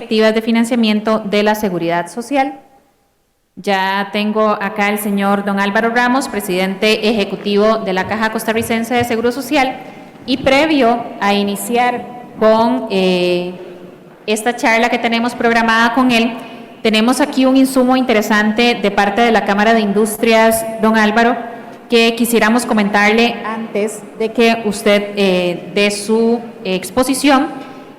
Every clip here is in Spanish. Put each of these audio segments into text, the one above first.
perspectivas de financiamiento de la seguridad social. Ya tengo acá el señor don Álvaro Ramos, presidente ejecutivo de la Caja Costarricense de Seguro Social, y previo a iniciar con esta charla que tenemos programada con él, tenemos aquí un insumo interesante de parte de la Cámara de Industrias, don Álvaro, que quisiéramos comentarle antes de que usted dé su exposición,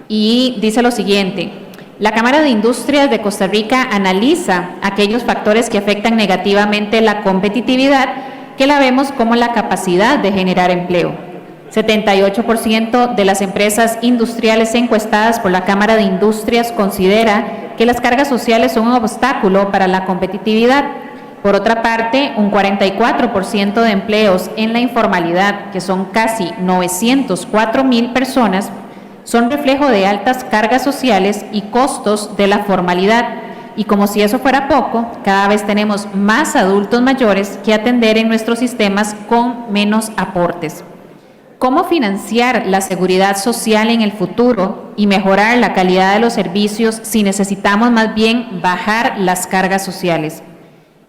y dice lo siguiente: la Cámara de Industrias de Costa Rica analiza aquellos factores que afectan negativamente la competitividad, que la vemos como la capacidad de generar empleo. 78% de las empresas industriales encuestadas por la Cámara de Industrias considera que las cargas sociales son un obstáculo para la competitividad. Por otra parte, un 44% de empleos en la informalidad, que son casi 904,000 personas, son reflejo de altas cargas sociales y costos de la formalidad. Y como si eso fuera poco, cada vez tenemos más adultos mayores que atender en nuestros sistemas con menos aportes. ¿Cómo financiar la seguridad social en el futuro y mejorar la calidad de los servicios si necesitamos más bien bajar las cargas sociales?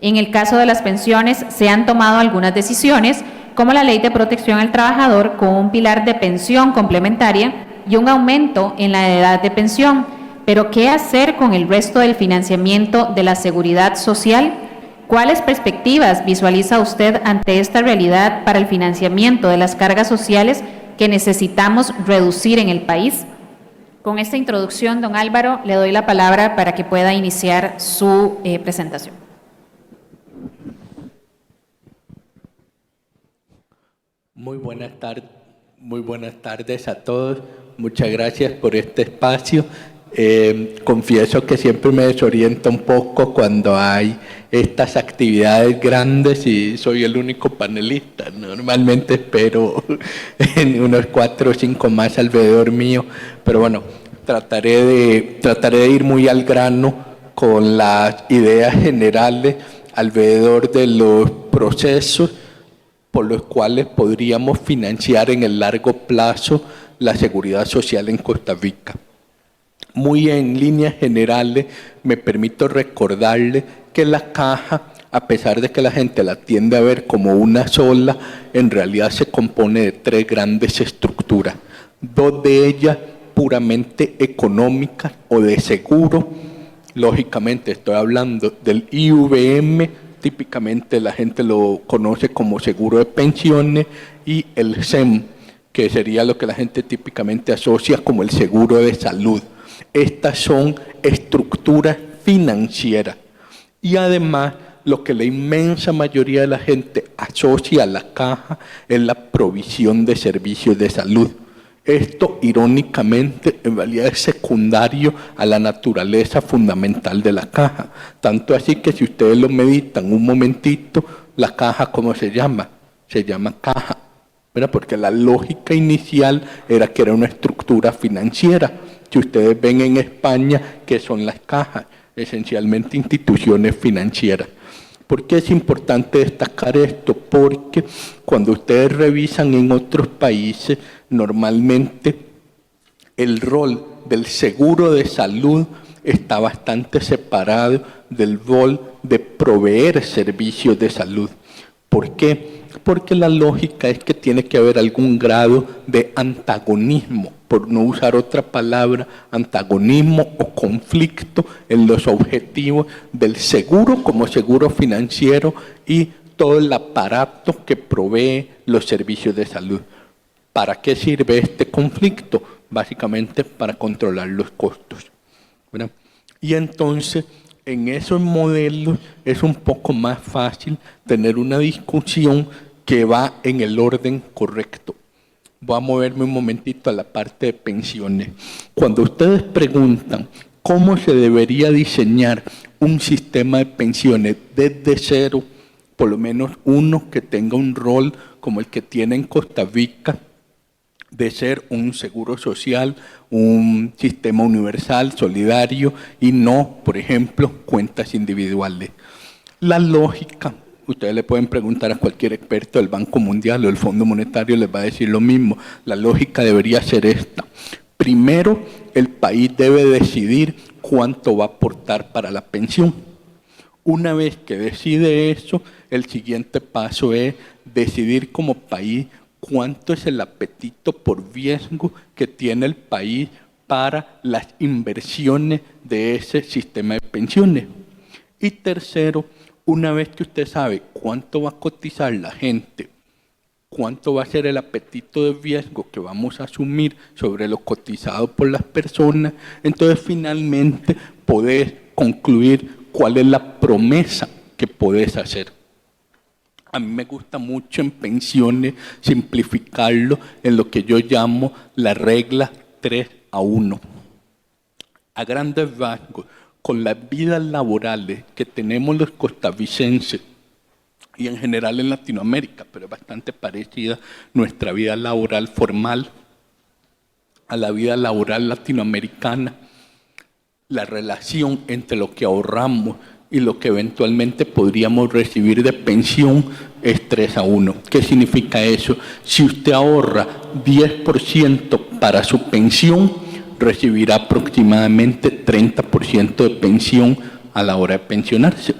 En el caso de las pensiones, se han tomado algunas decisiones, como la Ley de Protección al Trabajador, con un pilar de pensión complementaria y un aumento en la edad de pensión. Pero, ¿qué hacer con el resto del financiamiento de la seguridad social? ¿Cuáles perspectivas visualiza usted ante esta realidad para el financiamiento de las cargas sociales que necesitamos reducir en el país? Con esta introducción, don Álvaro, le doy la palabra para que pueda iniciar su presentación. Muy buenas tardes a todos. Muchas gracias por este espacio. Confieso que siempre me desorienta un poco cuando hay estas actividades grandes y soy el único panelista. Normalmente espero en unos 4 o 5 más alrededor mío, pero bueno, trataré de ir muy al grano con las ideas generales alrededor de los procesos por los cuales podríamos financiar en el largo plazo la seguridad social en Costa Rica. Muy en líneas generales, me permito recordarle que la caja, a pesar de que la gente la tiende a ver como una sola, en realidad se compone de 3 grandes estructuras. 2 de ellas puramente económicas o de seguro. Lógicamente estoy hablando del IVM, típicamente la gente lo conoce como seguro de pensiones, y el SEM, que sería lo que la gente típicamente asocia como el seguro de salud. Estas son estructuras financieras y además lo que la inmensa mayoría de la gente asocia a la caja es la provisión de servicios de salud. Esto, irónicamente, en realidad es secundario a la naturaleza fundamental de la caja. Tanto así que si ustedes lo meditan un momentito, la caja, ¿cómo se llama? Se llama caja, ¿verdad? Porque la lógica inicial era que era una estructura financiera. Si ustedes ven en España, ¿qué son las cajas? Esencialmente instituciones financieras. ¿Por qué es importante destacar esto? Porque cuando ustedes revisan en otros países, normalmente el rol del seguro de salud está bastante separado del rol de proveer servicios de salud. ¿Por qué? Porque la lógica es que tiene que haber algún grado de antagonismo, por no usar otra palabra, antagonismo o conflicto en los objetivos del seguro como seguro financiero y todo el aparato que provee los servicios de salud. ¿Para qué sirve este conflicto? Básicamente para controlar los costos, ¿verdad? Y entonces, en esos modelos es un poco más fácil tener una discusión que va en el orden correcto. Voy a moverme un momentito a la parte de pensiones. Cuando ustedes preguntan cómo se debería diseñar un sistema de pensiones desde cero, por lo menos uno que tenga un rol como el que tiene en Costa Rica, de ser un seguro social, un sistema universal, solidario, y no, por ejemplo, cuentas individuales. La lógica, ustedes le pueden preguntar a cualquier experto del Banco Mundial o del Fondo Monetario, les va a decir lo mismo. La lógica debería ser esta. Primero, el país debe decidir cuánto va a aportar para la pensión. Una vez que decide eso, el siguiente paso es decidir como país cuánto es el apetito por riesgo que tiene el país para las inversiones de ese sistema de pensiones. Y tercero, una vez que usted sabe cuánto va a cotizar la gente, cuánto va a ser el apetito de riesgo que vamos a asumir sobre lo cotizado por las personas, entonces finalmente podés concluir cuál es la promesa que podés hacer. A mí me gusta mucho en pensiones simplificarlo en lo que yo llamo la regla 3-1. A grandes rasgos, con las vidas laborales que tenemos los costarricenses y en general en Latinoamérica, pero es bastante parecida nuestra vida laboral formal a la vida laboral latinoamericana, la relación entre lo que ahorramos y lo que eventualmente podríamos recibir de pensión es 3-1. ¿Qué significa eso? Si usted ahorra 10% para su pensión, recibirá aproximadamente 30% de pensión a la hora de pensionarse.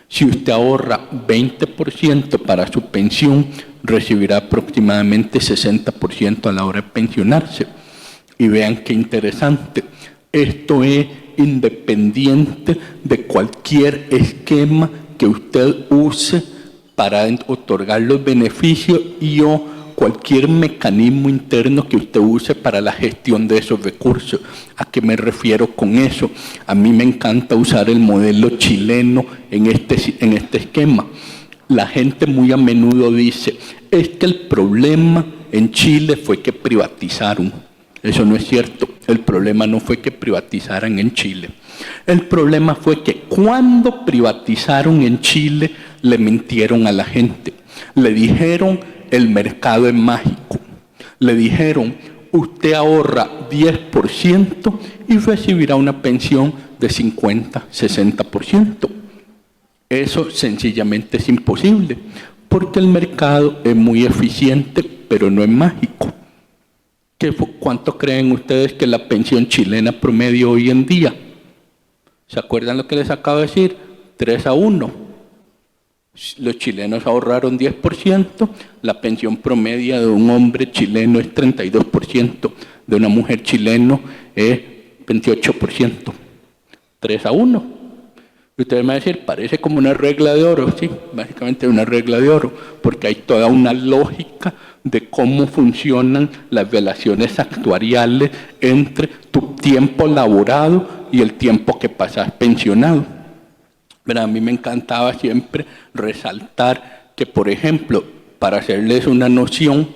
Si usted ahorra 20% para su pensión, recibirá aproximadamente 60% a la hora de pensionarse. Y vean qué interesante. Esto es independiente de cualquier esquema que usted use para otorgar los beneficios y o cualquier mecanismo interno que usted use para la gestión de esos recursos. ¿A qué me refiero con eso? A mí me encanta usar el modelo chileno en este esquema. La gente muy a menudo dice, es que el problema en Chile fue que privatizaron. Eso no es cierto. El problema no fue que privatizaran en Chile. El problema fue que cuando privatizaron en Chile, le mintieron a la gente. Le dijeron, el mercado es mágico. Le dijeron, usted ahorra 10% y recibirá una pensión de 50-60%. Eso sencillamente es imposible, porque el mercado es muy eficiente, pero no es mágico. ¿Cuánto creen ustedes que la pensión chilena promedio hoy en día? ¿Se acuerdan lo que les acabo de decir? 3-1. Los chilenos ahorraron 10%, la pensión promedio de un hombre chileno es 32%, de una mujer chilena es 28%. 3-1. Ustedes me van a decir, parece como una regla de oro. Sí, básicamente una regla de oro, porque hay toda una lógica de cómo funcionan las relaciones actuariales entre tu tiempo laborado y el tiempo que pasas pensionado. Pero a mí me encantaba siempre resaltar que, por ejemplo, para hacerles una noción,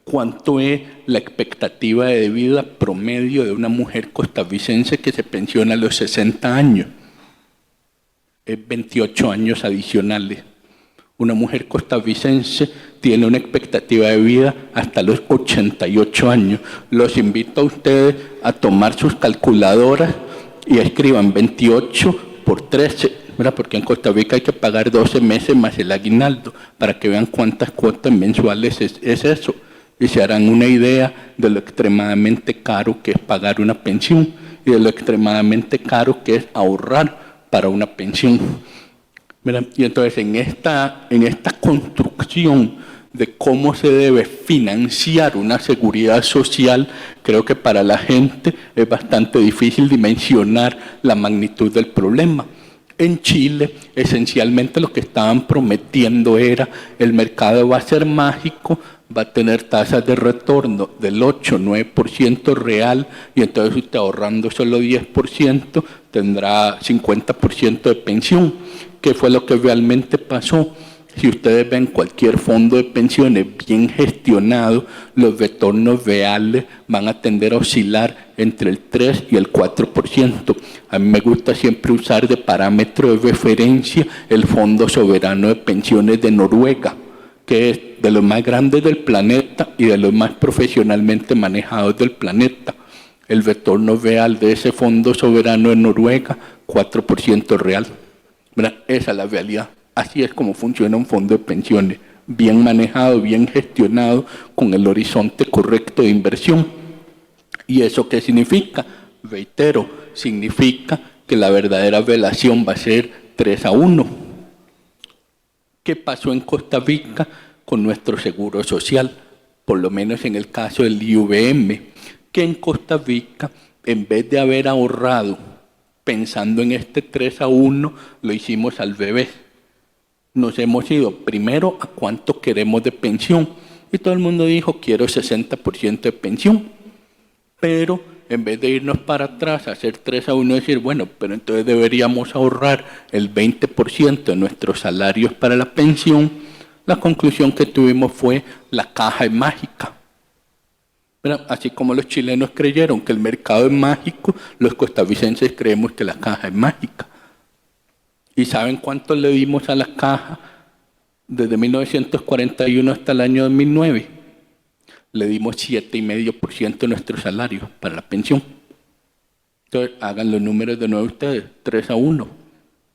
cuánto es la expectativa de vida promedio de una mujer costarricense que se pensiona a los 60 años. Es 28 años adicionales. Una mujer costarricense tiene una expectativa de vida hasta los 88 años. Los invito a ustedes a tomar sus calculadoras y escriban 28 por 13, ¿verdad? Porque en Costa Rica hay que pagar 12 meses más el aguinaldo, para que vean cuántas cuotas mensuales es eso. Y se harán una idea de lo extremadamente caro que es pagar una pensión y de lo extremadamente caro que es ahorrar para una pensión. ¿Verdad? Y entonces en esta construcción de cómo se debe financiar una seguridad social, creo que para la gente es bastante difícil dimensionar la magnitud del problema. En Chile, esencialmente lo que estaban prometiendo era el mercado va a ser mágico, va a tener tasas de retorno del 8-9% real, y entonces usted ahorrando solo 10% tendrá 50% de pensión. ¿Qué fue lo que realmente pasó? Si ustedes ven cualquier fondo de pensiones bien gestionado, los retornos reales van a tender a oscilar entre el 3 y el 4%. A mí me gusta siempre usar de parámetro de referencia el Fondo Soberano de Pensiones de Noruega, que es de los más grandes del planeta y de los más profesionalmente manejados del planeta. El retorno real de ese Fondo Soberano de Noruega, 4% real. ¿Verdad? Esa es la realidad. Así es como funciona un fondo de pensiones, bien manejado, bien gestionado, con el horizonte correcto de inversión. ¿Y eso qué significa? Reitero, significa que la verdadera relación va a ser 3-1. ¿Qué pasó en Costa Rica con nuestro seguro social? Por lo menos en el caso del IVM, que en Costa Rica, en vez de haber ahorrado pensando en este 3-1, lo hicimos al revés. Nos hemos ido primero a cuánto queremos de pensión. Y todo el mundo dijo, quiero 60% de pensión. Pero en vez de irnos para atrás a hacer 3-1, decir, bueno, pero entonces deberíamos ahorrar el 20% de nuestros salarios para la pensión, la conclusión que tuvimos fue la caja es mágica. Pero así como los chilenos creyeron que el mercado es mágico, los costarricenses creemos que la caja es mágica. ¿Y saben cuánto le dimos a la caja desde 1941 hasta el año 2009? Le dimos 7,5% de nuestro salario para la pensión. Entonces, hagan los números de nuevo ustedes, 3-1.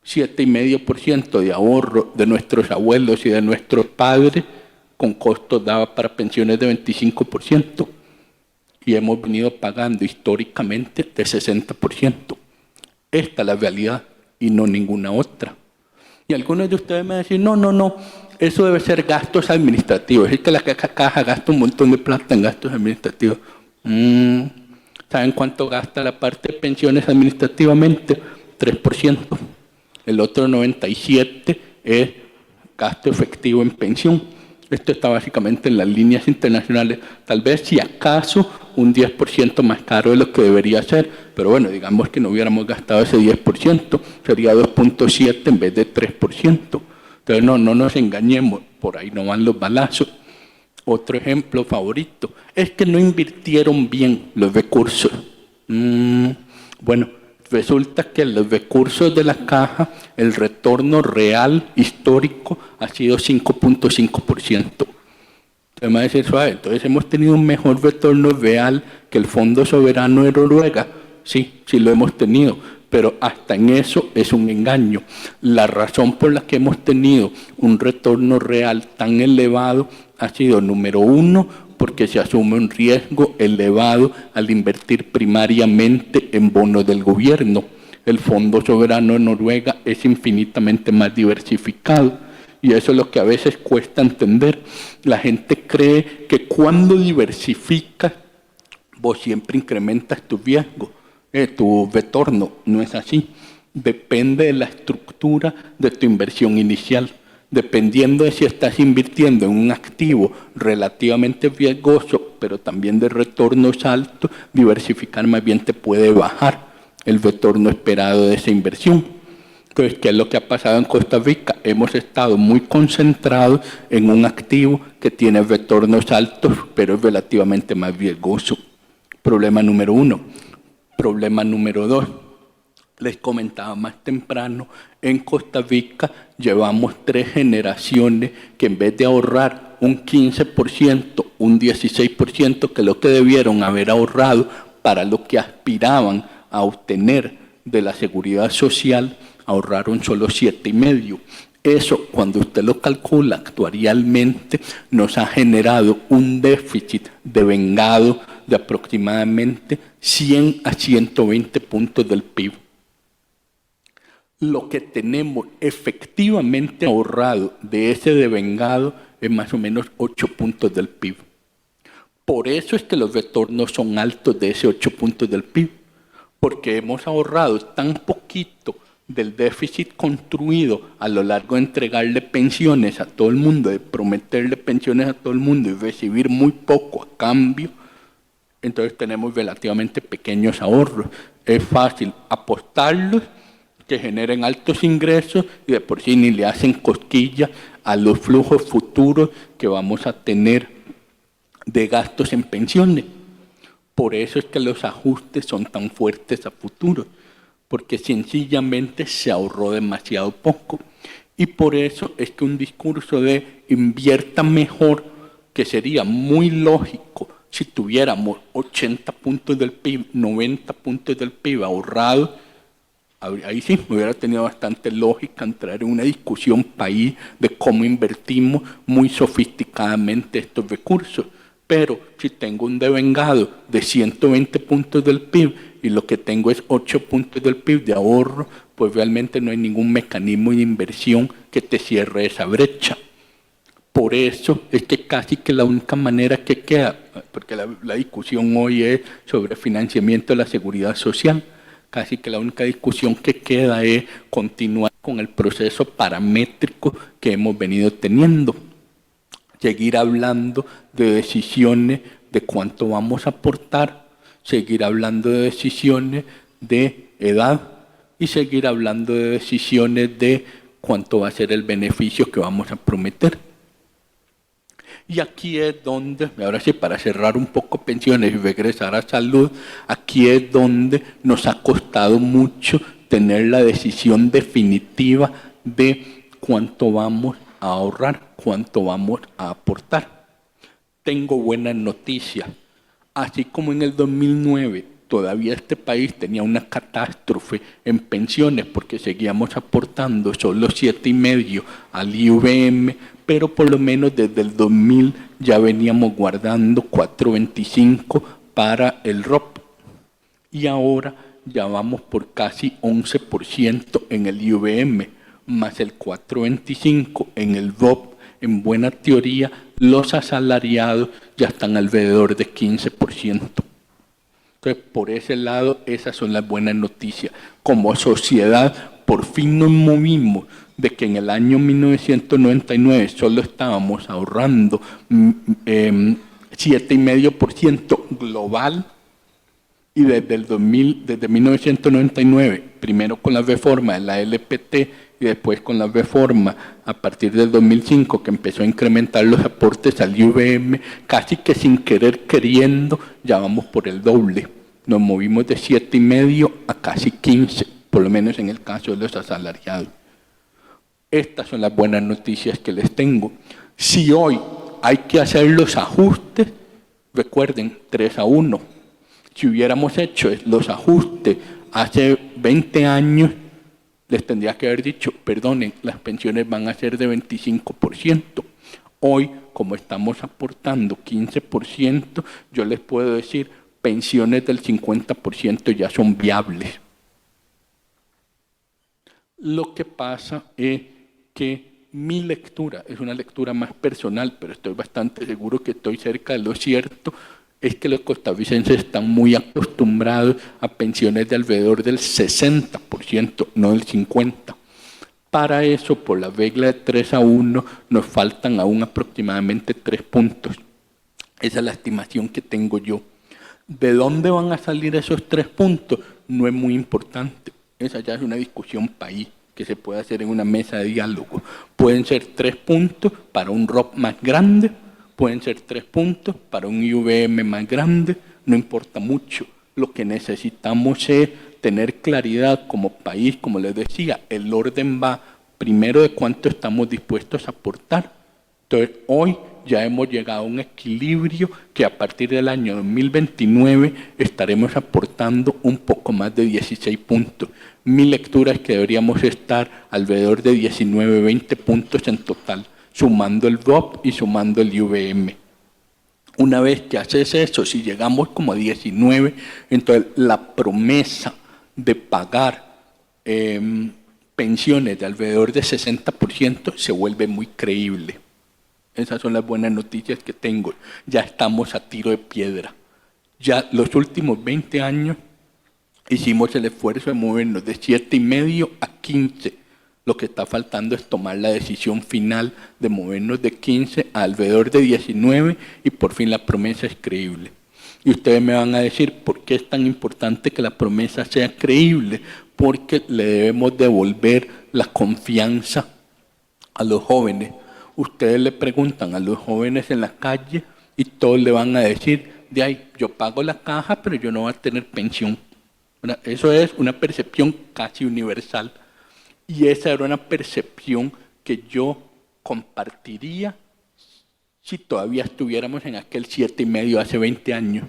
7,5% de ahorro de nuestros abuelos y de nuestros padres, con costos daba para pensiones de 25%. Y hemos venido pagando históricamente de 60%. Esta es la realidad y no ninguna otra. Y algunos de ustedes me van a decir, no, eso debe ser gastos administrativos. Es que la caja gasta un montón de plata en gastos administrativos. ¿Saben cuánto gasta la parte de pensiones administrativamente? 3%. El otro 97% es gasto efectivo en pensión. Esto está básicamente en las líneas internacionales. Tal vez, si acaso, un 10% más caro de lo que debería ser. Pero bueno, digamos que no hubiéramos gastado ese 10%. Sería 2,7% en vez de 3%. Entonces, no nos engañemos. Por ahí no van los balazos. Otro ejemplo favorito es que no invirtieron bien los recursos. Bueno, resulta que los recursos de la caja, el retorno real histórico ha sido 5,5%. Entonces me va a decir, suave, entonces hemos tenido un mejor retorno real que el Fondo Soberano de Noruega. Sí lo hemos tenido, pero hasta en eso es un engaño. La razón por la que hemos tenido un retorno real tan elevado ha sido, número uno, porque se asume un riesgo elevado al invertir primariamente en bonos del gobierno. El Fondo Soberano de Noruega es infinitamente más diversificado y eso es lo que a veces cuesta entender. La gente cree que cuando diversificas, vos siempre incrementas tu riesgo, tu retorno. No es así. Depende de la estructura de tu inversión inicial. Dependiendo de si estás invirtiendo en un activo relativamente riesgoso, pero también de retornos altos, diversificar más bien te puede bajar el retorno esperado de esa inversión. Entonces, ¿qué es lo que ha pasado en Costa Rica? Hemos estado muy concentrados en un activo que tiene retornos altos, pero es relativamente más riesgoso. Problema número 1. Problema número 2. Les comentaba más temprano, en Costa Rica llevamos 3 generaciones que en vez de ahorrar un 15%, un 16%, que es lo que debieron haber ahorrado para lo que aspiraban a obtener de la seguridad social, ahorraron solo 7,5%. Eso, cuando usted lo calcula actuarialmente, nos ha generado un déficit devengado de aproximadamente 100 a 120 puntos del PIB. Lo que tenemos efectivamente ahorrado de ese devengado es más o menos 8 puntos del PIB. Por eso es que los retornos son altos de ese 8 puntos del PIB, porque hemos ahorrado tan poquito del déficit construido a lo largo de entregarle pensiones a todo el mundo, de prometerle pensiones a todo el mundo y recibir muy poco a cambio. Entonces tenemos relativamente pequeños ahorros. Es fácil apostarlos, que generen altos ingresos y de por sí ni le hacen cosquillas a los flujos futuros que vamos a tener de gastos en pensiones. Por eso es que los ajustes son tan fuertes a futuro, porque sencillamente se ahorró demasiado poco. Y por eso es que un discurso de invierta mejor, que sería muy lógico si tuviéramos 80 puntos del PIB, 90 puntos del PIB ahorrados, ahí sí hubiera tenido bastante lógica entrar en una discusión país de cómo invertimos muy sofisticadamente estos recursos. Pero si tengo un devengado de 120 puntos del PIB y lo que tengo es 8 puntos del PIB de ahorro, pues realmente no hay ningún mecanismo de inversión que te cierre esa brecha. Por eso es que casi que la única manera que queda, porque la discusión hoy es sobre financiamiento de la seguridad social, casi que la única discusión que queda es continuar con el proceso paramétrico que hemos venido teniendo. Seguir hablando de decisiones de cuánto vamos a aportar, seguir hablando de decisiones de edad y seguir hablando de decisiones de cuánto va a ser el beneficio que vamos a prometer. Y aquí es donde, ahora sí, para cerrar un poco pensiones y regresar a salud, aquí es donde nos ha costado mucho tener la decisión definitiva de cuánto vamos a ahorrar, cuánto vamos a aportar. Tengo buenas noticias. Así como en el 2009 todavía este país tenía una catástrofe en pensiones porque seguíamos aportando solo 7,5 al IVM, pero por lo menos desde el 2000 ya veníamos guardando 4,25 para el ROP. Y ahora ya vamos por casi 11% en el IVM, más el 4,25 en el ROP. En buena teoría, los asalariados ya están alrededor de 15%. Entonces, por ese lado, esas son las buenas noticias. Como sociedad, por fin nos movimos de que en el año 1999 solo estábamos ahorrando 7,5% global, y desde 1999, primero con la reforma de la LPT y después con la reforma a partir del 2005 que empezó a incrementar los aportes al IVM, casi que sin querer queriendo, ya vamos por el doble. Nos movimos de 7,5 a casi 15, por lo menos en el caso de los asalariados. Estas son las buenas noticias que les tengo. Si hoy hay que hacer los ajustes, recuerden, 3-1. Si hubiéramos hecho los ajustes hace 20 años, les tendría que haber dicho, perdonen, las pensiones van a ser de 25%. Hoy, como estamos aportando 15%, yo les puedo decir, pensiones del 50% ya son viables. Lo que pasa es que mi lectura es una lectura más personal, pero estoy bastante seguro que estoy cerca de lo cierto, es que los costarricenses están muy acostumbrados a pensiones de alrededor del 60%, no del 50%. Para eso, por la regla de 3-1, nos faltan aún aproximadamente 3 puntos. Esa es la estimación que tengo yo. ¿De dónde van a salir esos 3 puntos? No es muy importante. Esa ya es una discusión país que se puede hacer en una mesa de diálogo. Pueden ser 3 puntos para un ROP más grande, pueden ser 3 puntos para un IVM más grande, no importa mucho. Lo que necesitamos es tener claridad como país, como les decía, el orden va primero de cuánto estamos dispuestos a aportar. Entonces, hoy ya hemos llegado a un equilibrio que a partir del año 2029 estaremos aportando un poco más de 16 puntos. Mi lectura es que deberíamos estar alrededor de 19-20 puntos en total, sumando el ROP y sumando el IVM. Una vez que haces eso, si llegamos como a 19, entonces la promesa de pagar pensiones de alrededor de 60% se vuelve muy creíble. Esas son las buenas noticias que tengo. Ya estamos a tiro de piedra. Ya los últimos 20 años hicimos el esfuerzo de movernos de 7,5 a 15. Lo que está faltando es tomar la decisión final de movernos de 15 a alrededor de 19 y por fin la promesa es creíble. Y ustedes me van a decir, ¿por qué es tan importante que la promesa sea creíble? Porque le debemos devolver la confianza a los jóvenes. Ustedes le preguntan a los jóvenes en la calle y todos le van a decir, de ahí, yo pago la caja, pero yo no voy a tener pensión. Eso es una percepción casi universal. Y esa era una percepción que yo compartiría si todavía estuviéramos en aquel 7,5 hace 20 años.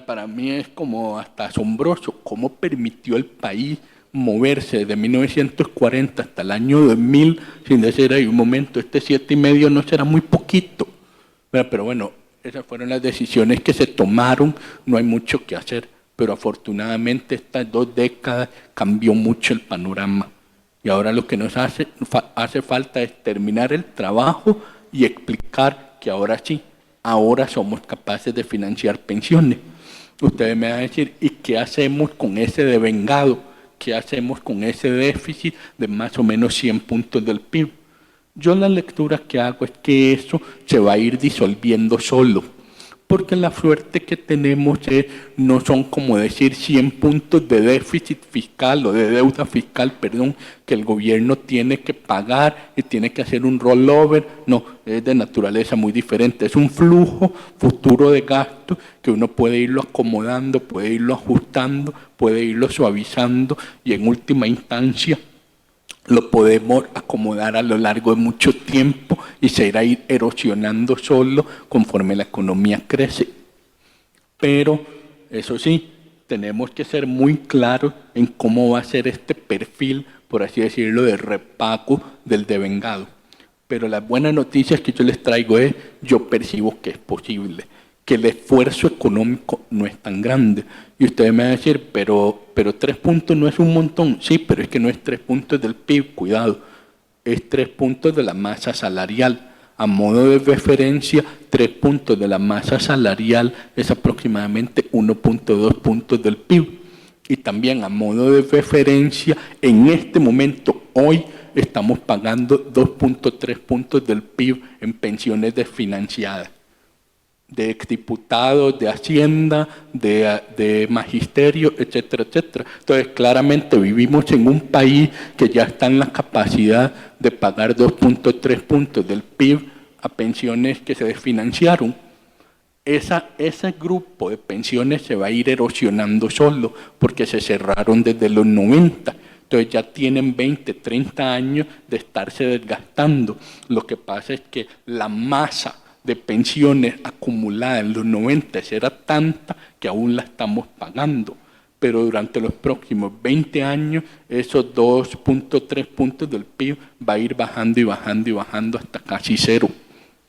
Para mí es como hasta asombroso cómo permitió el país moverse desde 1940 hasta el año 2000 sin decir, hay un momento, este 7,5 no será muy poquito. Pero bueno, esas fueron las decisiones que se tomaron, no hay mucho que hacer. pero afortunadamente estas 2 décadas cambió mucho el panorama. Y ahora lo que nos hace falta es terminar el trabajo y explicar que ahora sí, ahora somos capaces de financiar pensiones. Ustedes me van a decir, ¿y qué hacemos con ese devengado? ¿Qué hacemos con ese déficit de más o menos 100 puntos del PIB? Yo la lectura que hago es que eso se va a ir disolviendo solo, porque la suerte que tenemos no son como decir 100 puntos de déficit fiscal o de deuda fiscal, perdón, que el gobierno tiene que pagar y tiene que hacer un rollover. No, es de naturaleza muy diferente. Es un flujo futuro de gasto que uno puede irlo acomodando, puede irlo ajustando, puede irlo suavizando y en última instancia lo podemos acomodar a lo largo de mucho tiempo y se irá erosionando solo conforme la economía crece. Pero, eso sí, tenemos que ser muy claros en cómo va a ser este perfil, por así decirlo, de repago del devengado. Pero las buenas noticias que yo les traigo es, yo percibo que es posible, que el esfuerzo económico no es tan grande. Y ustedes me van a decir, pero 3 puntos no es un montón. Sí, pero es que no es 3 puntos del PIB, cuidado. Es 3 puntos de la masa salarial. A modo de referencia, 3 puntos de la masa salarial es aproximadamente 1.2 puntos del PIB. Y también a modo de referencia, en este momento, hoy, estamos pagando 2.3 puntos del PIB en pensiones desfinanciadas, de exdiputados, de Hacienda, de magisterio, etcétera, etcétera. Entonces, claramente vivimos en un país que ya está en la capacidad de pagar 2.3 puntos del PIB a pensiones que se desfinanciaron. Ese grupo de pensiones se va a ir erosionando solo porque se cerraron desde los 90. Entonces ya tienen 20, 30 años de estarse desgastando. Lo que pasa es que la masa de pensiones acumuladas en los 90 era tanta que aún la estamos pagando. Pero durante los próximos 20 años, esos 2.3 puntos del PIB va a ir bajando y bajando y bajando hasta casi cero.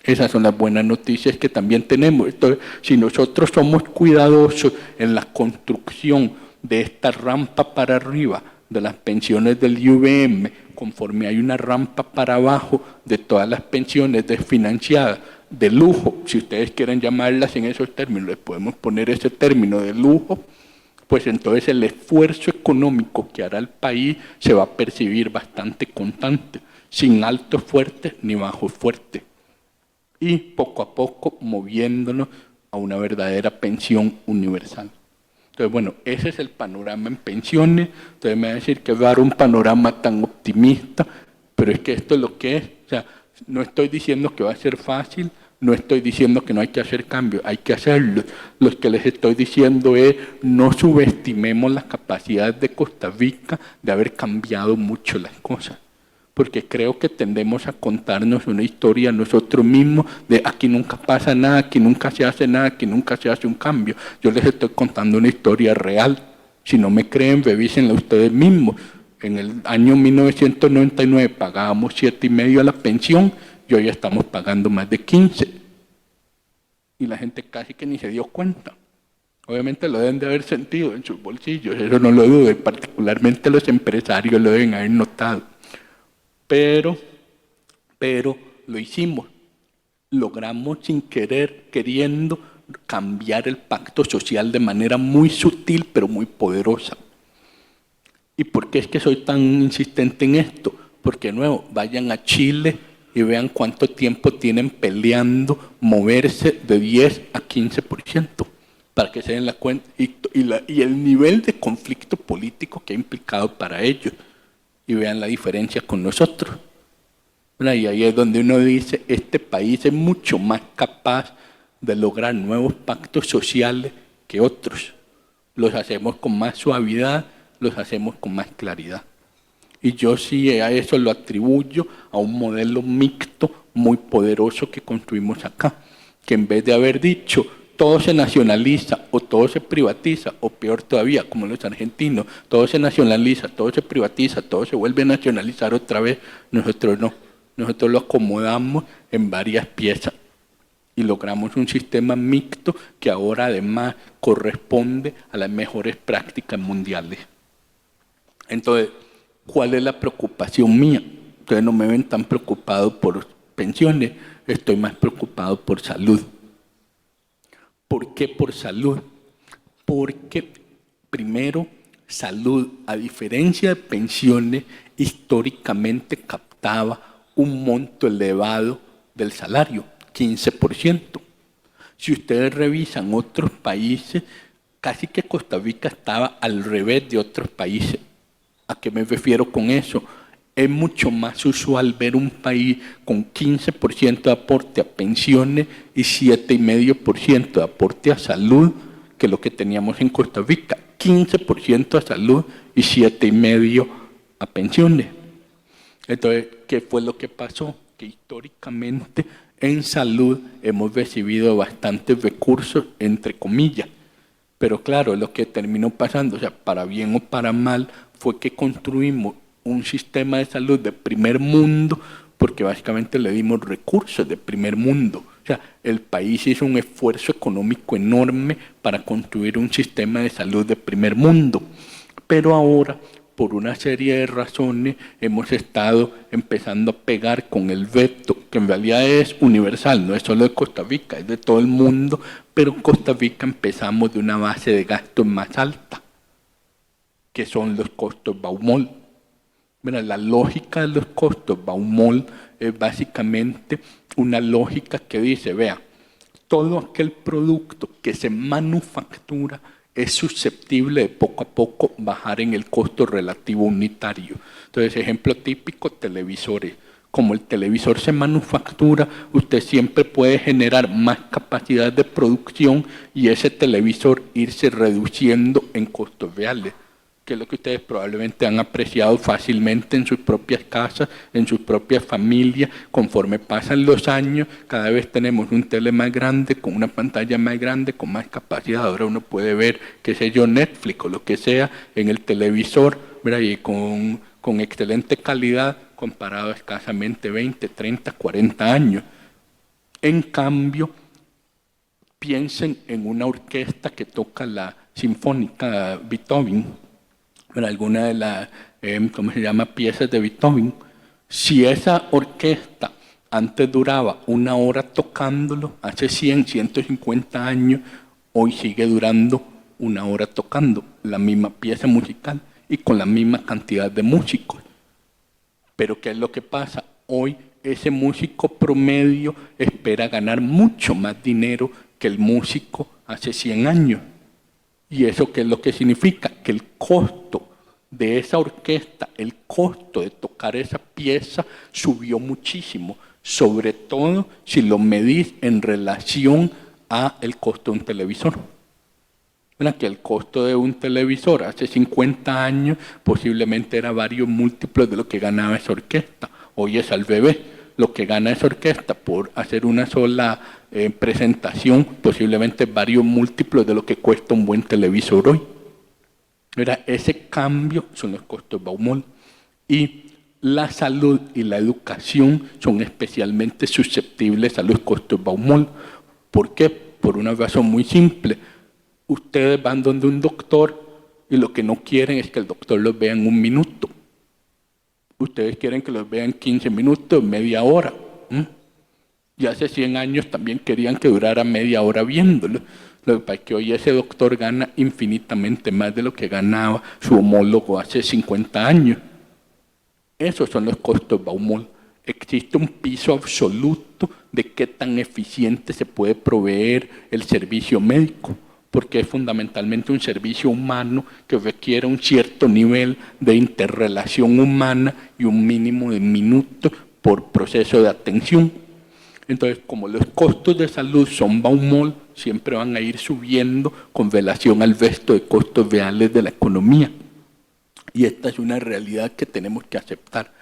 Esas son las buenas noticias que también tenemos. Entonces, si nosotros somos cuidadosos en la construcción de esta rampa para arriba, de las pensiones del IVM, conforme hay una rampa para abajo de todas las pensiones desfinanciadas, de lujo, si ustedes quieren llamarlas en esos términos, les podemos poner ese término de lujo, pues entonces el esfuerzo económico que hará el país se va a percibir bastante constante, sin altos fuertes ni bajos fuertes, y poco a poco moviéndonos a una verdadera pensión universal. Entonces, bueno, ese es el panorama en pensiones. Entonces me va a decir que va a dar un panorama tan optimista, pero es que esto es lo que es. O sea, no estoy diciendo que va a ser fácil, no estoy diciendo que no hay que hacer cambios, hay que hacerlo. Lo que les estoy diciendo es, no subestimemos la capacidad de Costa Rica de haber cambiado mucho las cosas, porque creo que tendemos a contarnos una historia nosotros mismos de aquí nunca pasa nada, aquí nunca se hace nada, aquí nunca se hace un cambio. Yo les estoy contando una historia real. Si no me creen, revísenla ustedes mismos. En el año 1999 pagábamos 7,5 a la pensión y hoy estamos pagando más de 15. Y la gente casi que ni se dio cuenta. Obviamente lo deben de haber sentido en sus bolsillos, eso no lo dudo, y particularmente los empresarios lo deben haber notado. Pero lo hicimos. Logramos sin querer, queriendo, cambiar el pacto social de manera muy sutil, pero muy poderosa. ¿Y por qué es que soy tan insistente en esto? Porque, de nuevo, vayan a Chile y vean cuánto tiempo tienen peleando moverse de 10 a 15%, para que se den la cuenta, y el nivel de conflicto político que ha implicado para ellos. Y vean la diferencia con nosotros. Y ahí es donde uno dice, este país es mucho más capaz de lograr nuevos pactos sociales que otros. Los hacemos con más suavidad, los hacemos con más claridad. Y yo sí a eso lo atribuyo a un modelo mixto muy poderoso que construimos acá, que en vez de haber dicho todo se nacionaliza o todo se privatiza, o peor todavía, como los argentinos, todo se nacionaliza, todo se privatiza, todo se vuelve a nacionalizar otra vez, nosotros no. Nosotros lo acomodamos en varias piezas. y logramos un sistema mixto que ahora además corresponde a las mejores prácticas mundiales. Entonces, ¿cuál es la preocupación mía? Ustedes no me ven tan preocupado por pensiones, estoy más preocupado por salud. ¿Por qué por salud? Porque, primero, salud, a diferencia de pensiones, históricamente captaba un monto elevado del salario, 15%. Si ustedes revisan otros países, casi que Costa Rica estaba al revés de otros países. ¿A qué me refiero con eso? Es mucho más usual ver un país con 15% de aporte a pensiones y 7,5% de aporte a salud que lo que teníamos en Costa Rica. 15% a salud y 7,5% a pensiones. Entonces, ¿qué fue lo que pasó? Que históricamente en salud hemos recibido bastantes recursos, entre comillas. Pero claro, lo que terminó pasando, o sea, para bien o para mal, fue que construimos un sistema de salud de primer mundo, porque básicamente le dimos recursos de primer mundo. O sea, el país hizo un esfuerzo económico enorme para construir un sistema de salud de primer mundo. Pero ahora, por una serie de razones, hemos estado empezando a pegar con el veto, que en realidad es universal, no es solo de Costa Rica, es de todo el mundo, pero en Costa Rica empezamos de una base de gastos más alta, que son los costos Baumol. Mira, la lógica de los costos Baumol es básicamente una lógica que dice, vea, todo aquel producto que se manufactura es susceptible de poco a poco bajar en el costo relativo unitario. Entonces, ejemplo típico, televisores. Como el televisor se manufactura, usted siempre puede generar más capacidad de producción y ese televisor irse reduciendo en costos reales, que es lo que ustedes probablemente han apreciado fácilmente en sus propias casas, en sus propias familias. Conforme pasan los años, cada vez tenemos un tele más grande, con una pantalla más grande, con más capacidad. Ahora uno puede ver, qué sé yo, Netflix o lo que sea, en el televisor, ¿verdad? Y con excelente calidad comparado a escasamente 20, 30, 40 años. En cambio, piensen en una orquesta que toca la Sinfónica Beethoven, alguna de las, ¿cómo se llama?, piezas de Beethoven. Si esa orquesta antes duraba 1 hora tocándolo, hace 100, 150 años, hoy sigue durando 1 hora tocando la misma pieza musical y con la misma cantidad de músicos. Pero ¿qué es lo que pasa? Hoy ese músico promedio espera ganar mucho más dinero que el músico hace 100 años. ¿Y eso qué es lo que significa? Que el costo de esa orquesta, el costo de tocar esa pieza subió muchísimo, sobre todo si lo medís en relación a el costo de un televisor. ¿Verdad? Que el costo de un televisor hace 50 años posiblemente era varios múltiplos de lo que ganaba esa orquesta. Hoy es al revés. Lo que gana esa orquesta por hacer una sola presentación, posiblemente varios múltiplos de lo que cuesta un buen televisor hoy. Era ese cambio son los costos Baumol. Y la salud y la educación son especialmente susceptibles a los costos Baumol. ¿Por qué? Por una razón muy simple. Ustedes van donde un doctor y lo que no quieren es que el doctor los vea en 1 minuto. Ustedes quieren que los vean 15 minutos, media hora. Y hace 100 años también querían que durara media hora viéndolo. Lo que pasa es que hoy ese doctor gana infinitamente más de lo que ganaba su homólogo hace 50 años. Esos son los costos Baumol. Existe un piso absoluto de qué tan eficiente se puede proveer el servicio médico, porque es fundamentalmente un servicio humano que requiere un cierto nivel de interrelación humana y un mínimo de minutos por proceso de atención. Entonces, como los costos de salud son Baumol, siempre van a ir subiendo con relación al resto de costos reales de la economía. Y esta es una realidad que tenemos que aceptar.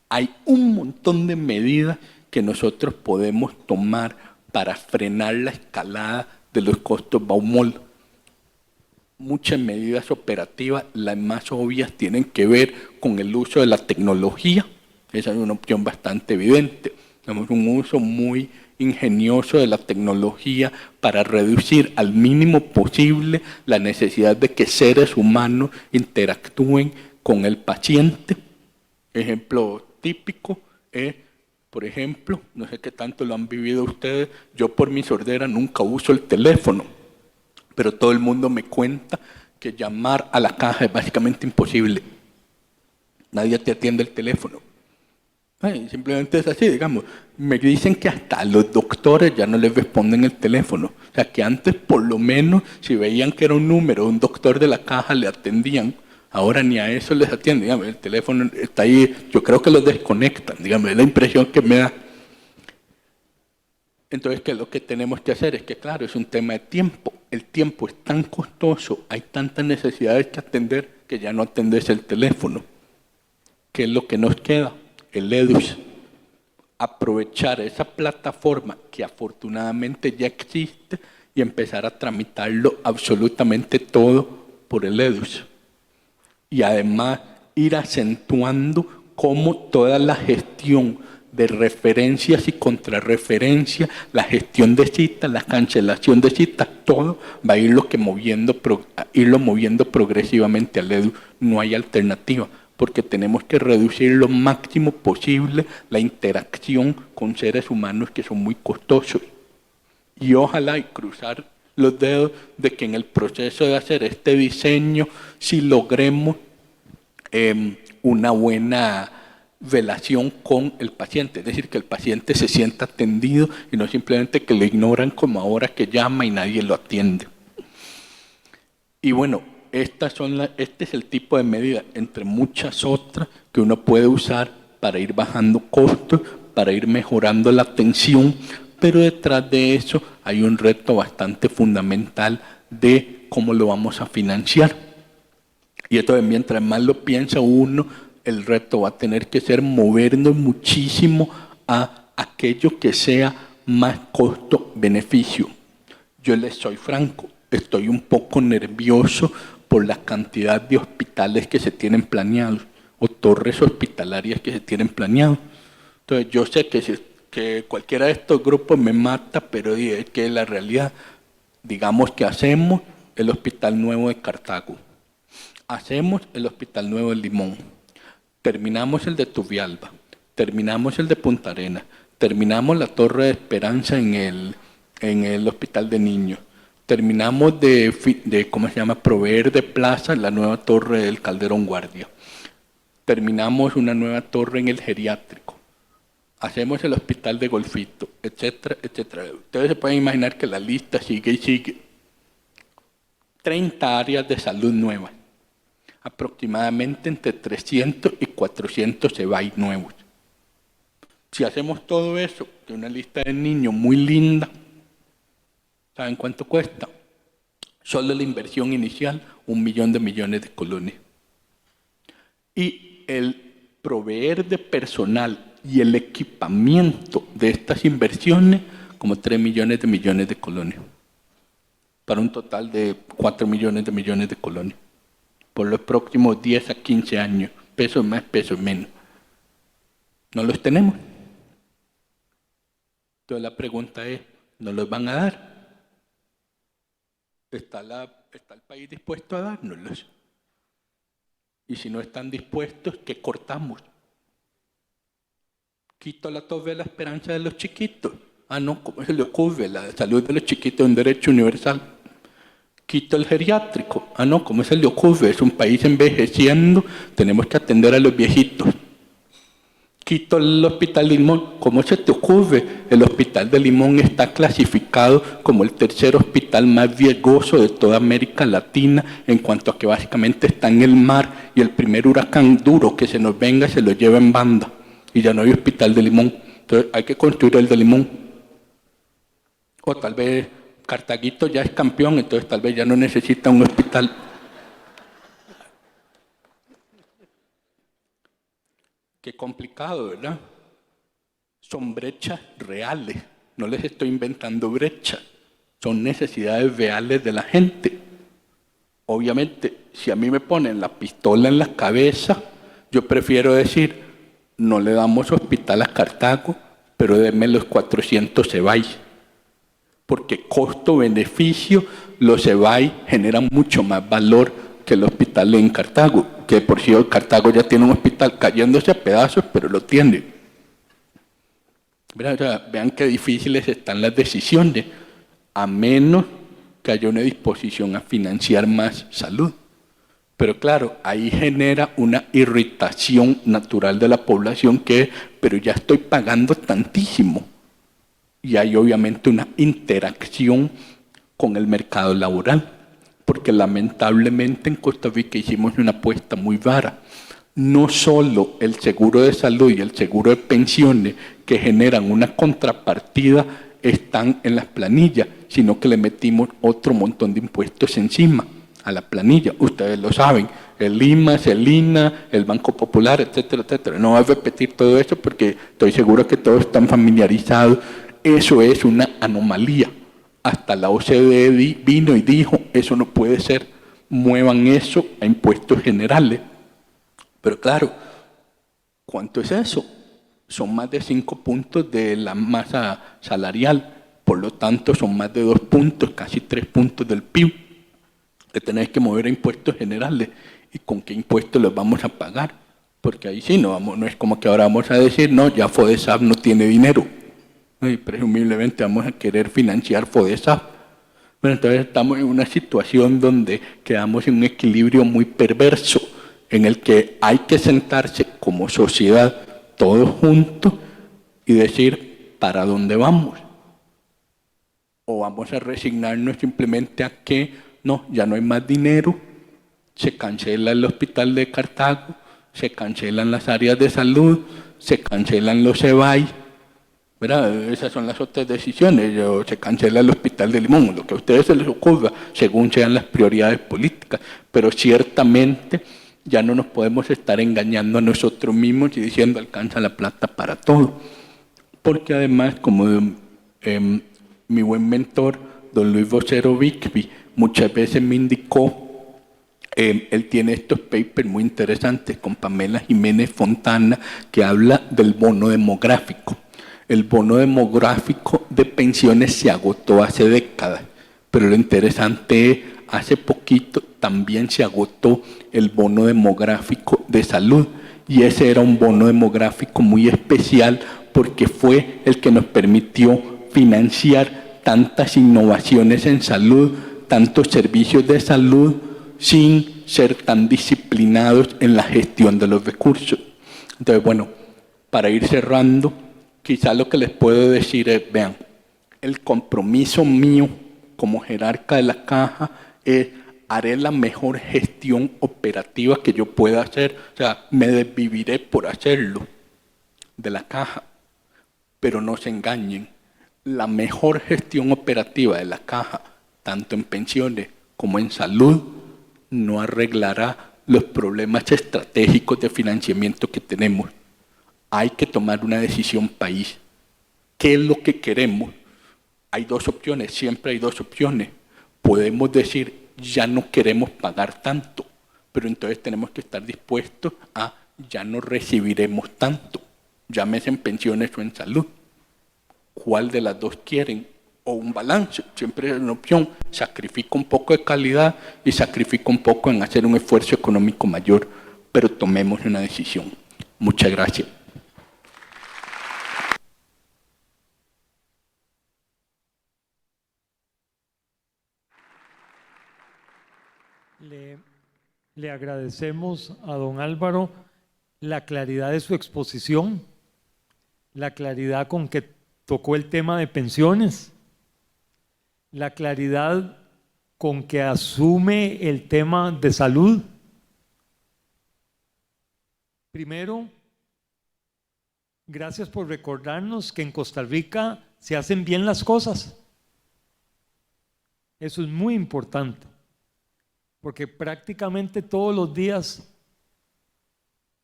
Hay un montón de medidas que nosotros podemos tomar para frenar la escalada de los costos Baumol. Muchas medidas operativas, las más obvias, tienen que ver con el uso de la tecnología. Esa es una opción bastante evidente. Tenemos un uso muy ingenioso de la tecnología para reducir al mínimo posible la necesidad de que seres humanos interactúen con el paciente. Ejemplo típico es, por ejemplo, no sé qué tanto lo han vivido ustedes, yo por mi sordera nunca uso el teléfono, pero todo el mundo me cuenta que llamar a la caja es básicamente imposible. Nadie te atiende el teléfono. Simplemente es así, digamos. Me dicen que hasta los doctores ya no les responden el teléfono. O sea, que antes por lo menos si veían que era un número, un doctor de la caja le atendían. Ahora ni a eso les atienden. Digamos, el teléfono está ahí, yo creo que lo desconectan. Digamos, es la impresión que me da. Entonces, ¿qué es lo que tenemos que hacer? Es que, claro, es un tema de tiempo. El tiempo es tan costoso, hay tantas necesidades que atender que ya no atendes el teléfono. ¿Qué es lo que nos queda? El EDUS. Aprovechar esa plataforma que afortunadamente ya existe y empezar a tramitarlo absolutamente todo por el EDUS. Y además ir acentuando cómo toda la gestión de referencias y contrarreferencias, la gestión de citas, la cancelación de citas, todo va a irlo moviendo progresivamente al EDUS. No hay alternativa, porque tenemos que reducir lo máximo posible la interacción con seres humanos que son muy costosos. Y ojalá y cruzar los dedos de que en el proceso de hacer este diseño si logremos una buena relación con el paciente, es decir, que el paciente se sienta atendido y no simplemente que lo ignoran como ahora que llama y nadie lo atiende. Y bueno, este es el tipo de medida, entre muchas otras, que uno puede usar para ir bajando costos, para ir mejorando la atención, pero detrás de eso hay un reto bastante fundamental de cómo lo vamos a financiar. Y esto, mientras más lo piensa uno, el reto va a tener que ser movernos muchísimo a aquello que sea más costo-beneficio. Yo les soy franco, estoy un poco nervioso por la cantidad de hospitales que se tienen planeados o torres hospitalarias que se tienen planeados. Entonces yo sé que cualquiera de estos grupos me mata, pero es que la realidad, digamos que hacemos el Hospital Nuevo de Cartago, hacemos el Hospital Nuevo de Limón, terminamos el de Turrialba, terminamos el de Punta Arenas, terminamos la Torre de Esperanza en el Hospital de Niños, terminamos de ¿cómo se llama?, proveer de plaza la nueva torre del Calderón Guardia, terminamos una nueva torre en el geriátrico, hacemos el hospital de Golfito, etcétera, etcétera. Ustedes se pueden imaginar que la lista sigue y sigue. 30 áreas de salud nuevas. Aproximadamente entre 300 y 400 EBAI nuevos. Si hacemos todo eso, de una lista de niños muy linda, ¿saben cuánto cuesta? Solo la inversión inicial, 1 millón de millones de colones. Y el proveer de personal y el equipamiento de estas inversiones, como 3 millones de colones. Para un total de 4 millones de colones. Por los próximos 10 a 15 años, pesos más, pesos menos. No los tenemos. Entonces la pregunta es, ¿nos los van a dar? ¿Está el país dispuesto a dárnoslos? Y si no están dispuestos, ¿qué cortamos? ¿Quito la Torre de la Esperanza de los chiquitos? Ah, no, ¿cómo se le ocurre? La salud de los chiquitos es un derecho universal. Quito el geriátrico. Ah, no, ¿cómo se le ocurre? Es un país envejeciendo, tenemos que atender a los viejitos. Quito el Hospital de Limón. ¿Cómo se te ocurre? El Hospital de Limón está clasificado como el tercer hospital más riesgoso de toda América Latina en cuanto a que básicamente está en el mar y el primer huracán duro que se nos venga se lo lleva en banda y ya no hay Hospital de Limón. Entonces hay que construir el de Limón. O tal vez Cartaguito ya es campeón, entonces tal vez ya no necesita un hospital. Qué complicado, ¿verdad? Son brechas reales, no les estoy inventando brechas, son necesidades reales de la gente. Obviamente, si a mí me ponen la pistola en la cabeza, yo prefiero decir, no le damos hospital a Cartago, pero denme los 400 CEBAI, porque costo-beneficio, los CEBAI generan mucho más valor que el hospital en Cartago, que por cierto Cartago ya tiene un hospital cayéndose a pedazos, pero lo tiene. O sea, vean qué difíciles están las decisiones, a menos que haya una disposición a financiar más salud. Pero claro, ahí genera una irritación natural de la población que es, pero ya estoy pagando tantísimo. Y hay obviamente una interacción con el mercado laboral, porque lamentablemente en Costa Rica hicimos una apuesta muy vara. No solo el seguro de salud y el seguro de pensiones, que generan una contrapartida, están en las planillas, sino que le metimos otro montón de impuestos encima a la planilla. Ustedes lo saben, el IMAS, el INA, el Banco Popular, etcétera, etcétera. No voy a repetir todo eso porque estoy seguro que todos están familiarizados. Eso es una anomalía. Hasta la OCDE vino y dijo, eso no puede ser, muevan eso a impuestos generales. Pero claro, ¿cuánto es eso? Son más de 5 puntos de la masa salarial, por lo tanto son más de 2 puntos, casi 3 puntos del PIB, que tenéis que mover a impuestos generales. ¿Y con qué impuestos los vamos a pagar? Porque ahí sí, no es como que ahora vamos a decir, no, ya FODESAP no tiene dinero. Y presumiblemente vamos a querer financiar FODESAP. Bueno, entonces estamos en una situación donde quedamos en un equilibrio muy perverso, en el que hay que sentarse como sociedad todos juntos y decir, ¿para dónde vamos? O vamos a resignarnos simplemente a que no, ya no hay más dinero, se cancela el hospital de Cartago, se cancelan las áreas de salud, se cancelan los CEBAI, ¿verdad? Esas son las otras decisiones, o se cancela el hospital de Limón, lo que a ustedes se les ocurra, según sean las prioridades políticas, pero ciertamente ya no nos podemos estar engañando a nosotros mismos y diciendo alcanza la plata para todo, porque además, como mi buen mentor, don Luis Vocero Bixby, muchas veces me indicó, él tiene estos papers muy interesantes con Pamela Jiménez Fontana, que habla del bono demográfico. El bono demográfico de pensiones se agotó hace décadas, pero lo interesante es, hace poquito también se agotó el bono demográfico de salud, y ese era un bono demográfico muy especial porque fue el que nos permitió financiar tantas innovaciones en salud, tantos servicios de salud, sin ser tan disciplinados en la gestión de los recursos. Entonces, bueno, para ir cerrando, quizá lo que les puedo decir es, vean, el compromiso mío como jerarca de la Caja es, haré la mejor gestión operativa que yo pueda hacer, o sea, me desviviré por hacerlo de la Caja, pero no se engañen, la mejor gestión operativa de la Caja, tanto en pensiones como en salud, no arreglará los problemas estratégicos de financiamiento que tenemos. Hay que tomar una decisión país. ¿Qué es lo que queremos? Hay dos opciones, siempre hay dos opciones. Podemos decir, ya no queremos pagar tanto, pero entonces tenemos que estar dispuestos a, ya no recibiremos tanto, llámese en pensiones o en salud. ¿Cuál de las dos quieren? O un balance, siempre es una opción. Sacrifico un poco de calidad y sacrifico un poco en hacer un esfuerzo económico mayor, pero tomemos una decisión. Muchas gracias. Le agradecemos a don Álvaro la claridad de su exposición, la claridad con que tocó el tema de pensiones, la claridad con que asume el tema de salud. Primero, gracias por recordarnos que en Costa Rica se hacen bien las cosas. Eso es muy importante, porque prácticamente todos los días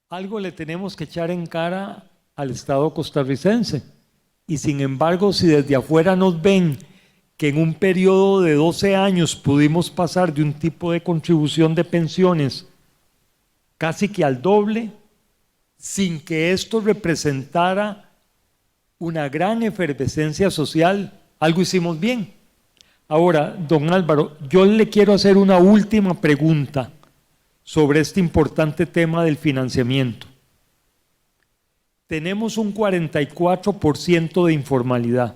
algo le tenemos que echar en cara al Estado costarricense. Y sin embargo, si desde afuera nos ven que en un periodo de 12 años pudimos pasar de un tipo de contribución de pensiones casi que al doble, sin que esto representara una gran efervescencia social, algo hicimos bien. Ahora, don Álvaro, yo le quiero hacer una última pregunta sobre este importante tema del financiamiento. Tenemos un 44% de informalidad.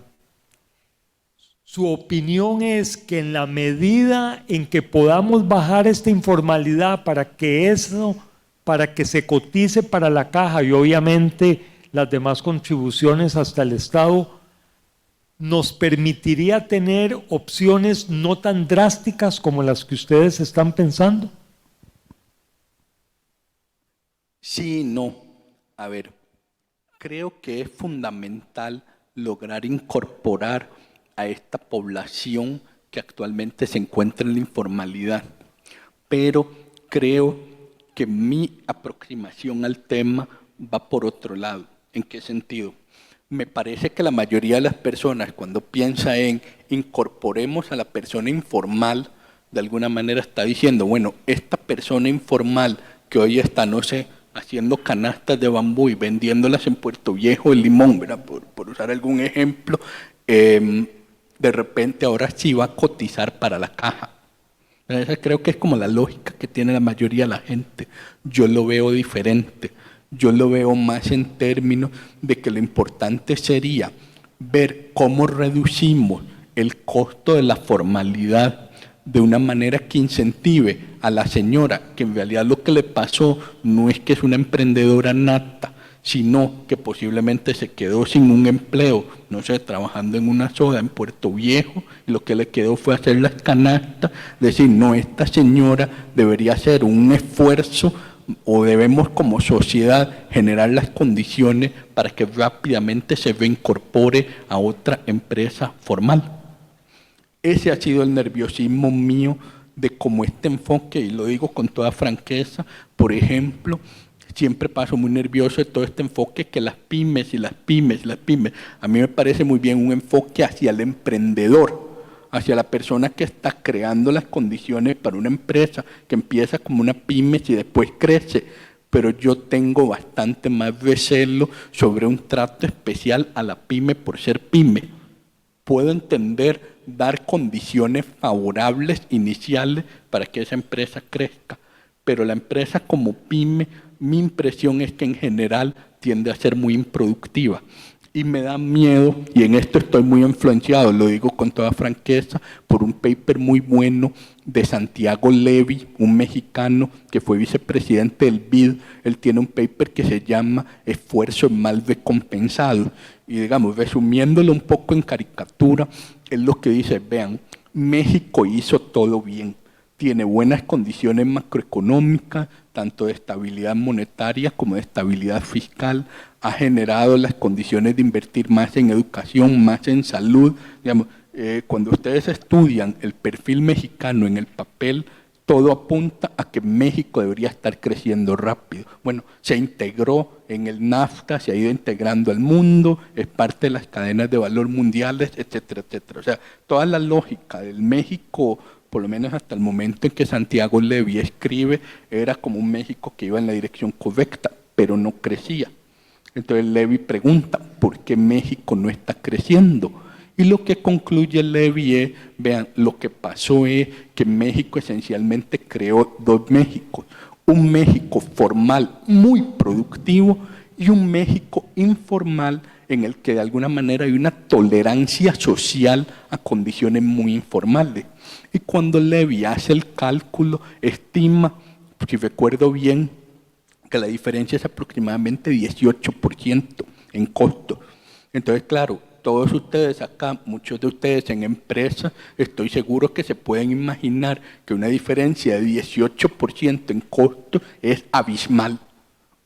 Su opinión es que en la medida en que podamos bajar esta informalidad para que se cotice para la caja y obviamente las demás contribuciones hasta el Estado, nos permitiría tener opciones no tan drásticas como las que ustedes están pensando. Sí y no. A ver, creo que es fundamental lograr incorporar a esta población que actualmente se encuentra en la informalidad. Pero creo que mi aproximación al tema va por otro lado. ¿En qué sentido? Me parece que la mayoría de las personas, cuando piensa en incorporemos a la persona informal, de alguna manera está diciendo, bueno, esta persona informal que hoy está, no sé, haciendo canastas de bambú y vendiéndolas en Puerto Viejo, en Limón, ¿verdad? Por usar algún ejemplo, de repente ahora sí va a cotizar para la caja. Esa creo que es como la lógica que tiene la mayoría de la gente. Yo lo veo diferente. Yo lo veo más en términos de que lo importante sería ver cómo reducimos el costo de la formalidad de una manera que incentive a la señora, que en realidad lo que le pasó no es que es una emprendedora nata, sino que posiblemente se quedó sin un empleo, no sé, trabajando en una soda en Puerto Viejo, y lo que le quedó fue hacer las canastas, decir, no, esta señora debería hacer un esfuerzo o debemos como sociedad generar las condiciones para que rápidamente se reincorpore a otra empresa formal. Ese ha sido el nerviosismo mío de cómo este enfoque, y lo digo con toda franqueza, por ejemplo, siempre paso muy nervioso de todo este enfoque que las pymes. A mí me parece muy bien un enfoque hacia el emprendedor, hacia la persona que está creando las condiciones para una empresa que empieza como una pyme y después crece. Pero yo tengo bastante más recelo sobre un trato especial a la pyme por ser pyme. Puedo entender dar condiciones favorables iniciales para que esa empresa crezca, pero la empresa como pyme, mi impresión es que en general tiende a ser muy improductiva. Y me da miedo, y en esto estoy muy influenciado, lo digo con toda franqueza, por un paper muy bueno de Santiago Levy, un mexicano que fue vicepresidente del BID. Él tiene un paper que se llama Esfuerzo mal recompensado. Y digamos, resumiéndolo un poco en caricatura, es lo que dice, vean, México hizo todo bien. Tiene buenas condiciones macroeconómicas, tanto de estabilidad monetaria como de estabilidad fiscal, ha generado las condiciones de invertir más en educación, más en salud. Digamos, cuando ustedes estudian el perfil mexicano en el papel, todo apunta a que México debería estar creciendo rápido. Bueno, se integró en el NAFTA, se ha ido integrando al mundo, es parte de las cadenas de valor mundiales, etcétera, etcétera. O sea, toda la lógica del México, por lo menos hasta el momento en que Santiago Levy escribe, era como un México que iba en la dirección correcta, pero no crecía. Entonces Levy pregunta, ¿por qué México no está creciendo? Y lo que concluye Levy es, vean, lo que pasó es que México esencialmente creó dos Méxicos. Un México formal muy productivo y un México informal en el que de alguna manera hay una tolerancia social a condiciones muy informales. Y cuando Levy hace el cálculo, estima, si recuerdo bien, que la diferencia es aproximadamente 18% en costo. Entonces, claro, todos ustedes acá, muchos de ustedes en empresas, estoy seguro que se pueden imaginar que una diferencia de 18% en costo es abismal.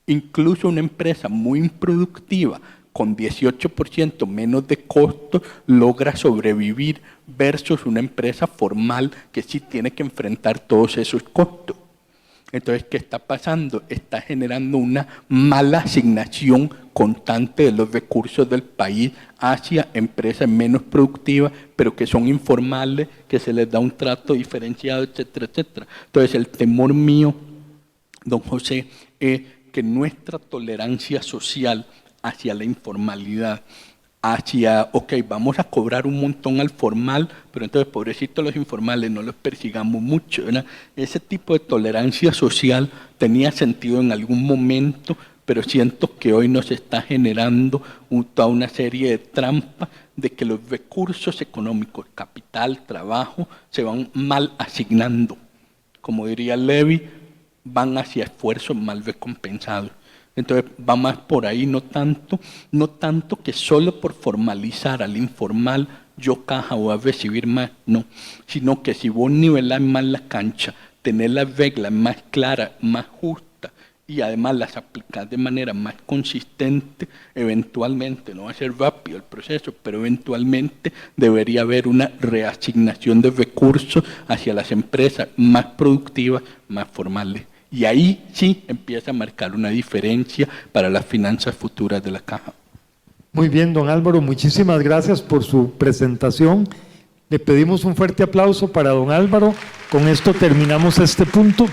Incluso una empresa muy improductiva, con 18% menos de costo, logra sobrevivir versus una empresa formal que sí tiene que enfrentar todos esos costos. Entonces, ¿qué está pasando? Está generando una mala asignación constante de los recursos del país hacia empresas menos productivas, pero que son informales, que se les da un trato diferenciado, etcétera, etcétera. Entonces, el temor mío, don José, es que nuestra tolerancia social hacia la informalidad, hacia, ok, vamos a cobrar un montón al formal, pero entonces, pobrecitos los informales, no los persigamos mucho, ¿verdad? Ese tipo de tolerancia social tenía sentido en algún momento, pero siento que hoy nos está generando toda una serie de trampas de que los recursos económicos, capital, trabajo, se van mal asignando. Como diría Levy, van hacia esfuerzos mal recompensados. Entonces va más por ahí, no tanto que solo por formalizar al informal yo caja voy a recibir más, no, sino que si vos nivelás más la cancha, tenés las reglas más claras, más justas y además las aplicás de manera más consistente, eventualmente, no va a ser rápido el proceso, pero eventualmente debería haber una reasignación de recursos hacia las empresas más productivas, más formales. Y ahí sí empieza a marcar una diferencia para las finanzas futuras de la Caja. Muy bien, don Álvaro, muchísimas gracias por su presentación. Le pedimos un fuerte aplauso para don Álvaro. Con esto terminamos este punto.